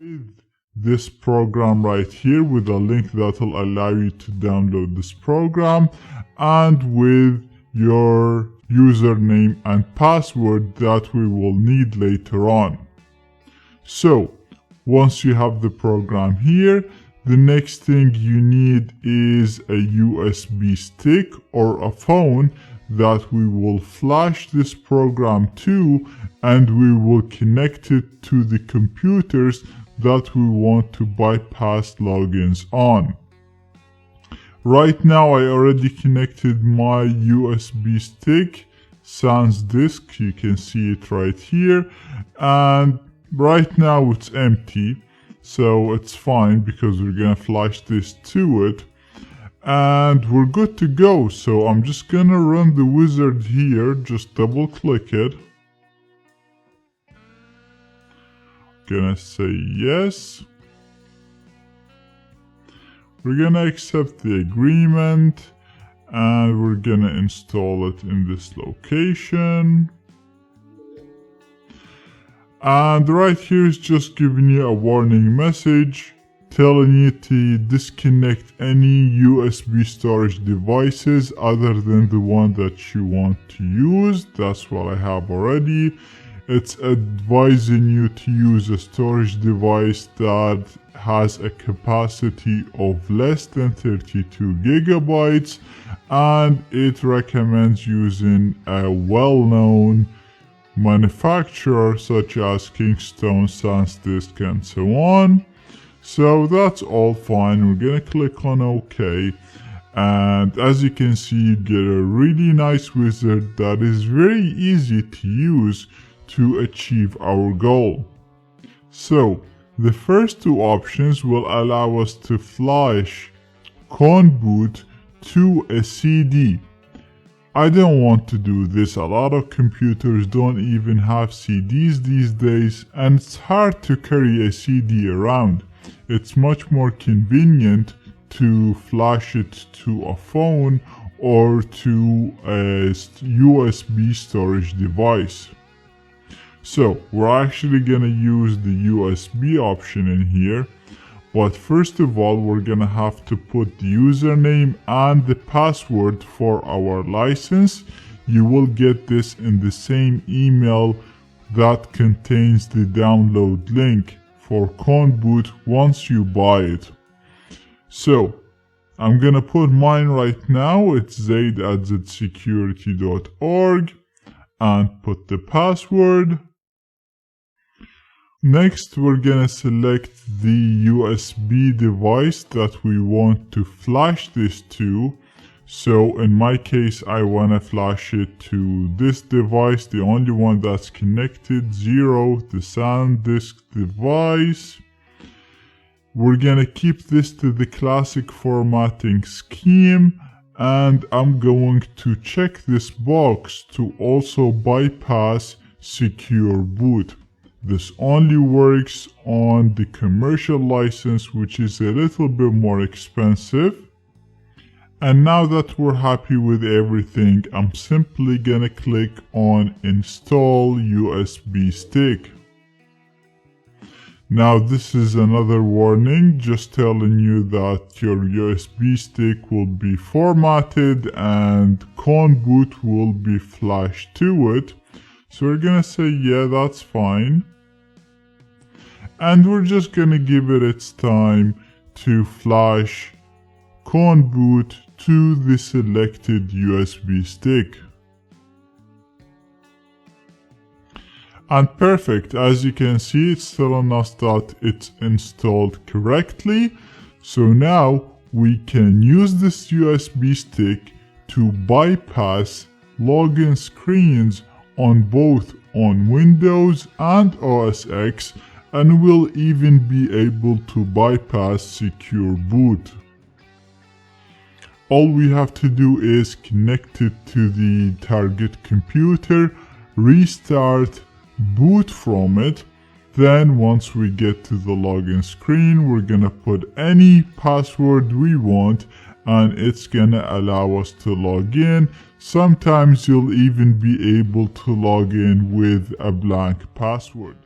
with this program right here, with a link that will allow you to download this program, and with your username and password that we will need later on. So once you have the program here, the next thing you need is a USB stick or a phone that we will flash this program to, and we will connect it to the computers that we want to bypass logins on. Right now I already connected my USB stick sans disk, you can see it right here, and right now it's empty, so it's fine because we're gonna flash this to it and we're good to go. So I'm just gonna run the wizard here, just double click it, gonna say yes, we're gonna accept the agreement, and we're gonna install it in this location. And right here is just giving you a warning message telling you to disconnect any USB storage devices other than the one that you want to use. That's what I have already. It's advising you to use a storage device that has a capacity of less than 32 gigabytes, and it recommends using a well-known manufacturer such as Kingston, SanDisk, and so on. So that's all fine. We're gonna click on OK, and as you can see, you get a really nice wizard that is very easy to use to achieve our goal. So the first two options will allow us to flash ConBoot to a CD. I don't want to do this. A lot of computers don't even have CDs these days, and it's hard to carry a CD around. It's much more convenient to flash it to a phone or to a USB storage device. So we're actually gonna use the USB option in here. But first of all, we're gonna have to put the username and the password for our license. You will get this in the same email that contains the download link for ConBoot once you buy it. So I'm gonna put mine right now. It's zaid@zsecurity.org, and put the password. Next, we're gonna select the USB device that we want to flash this to. So in my case, I wanna flash it to this device, the only one that's connected, 0, the SanDisk device. We're gonna keep this to the classic formatting scheme, and I'm going to check this box to also bypass secure boot. This only works on the commercial license, which is a little bit more expensive. And now that we're happy with everything, I'm simply gonna click on install USB stick. Now this is another warning, just telling you that your USB stick will be formatted and ConBoot will be flashed to it. So we're gonna say yeah, that's fine. And we're just gonna give it its time to flash ConBoot to the selected USB stick. And perfect, as you can see, it's telling us that it's installed correctly. So now we can use this USB stick to bypass login screens on both Windows and OS X, and we'll even be able to bypass secure boot. All we have to do is connect it to the target computer, restart, boot from it. Then once we get to the login screen, we're gonna put any password we want, and it's gonna allow us to log in. Sometimes you'll even be able to log in with a blank password.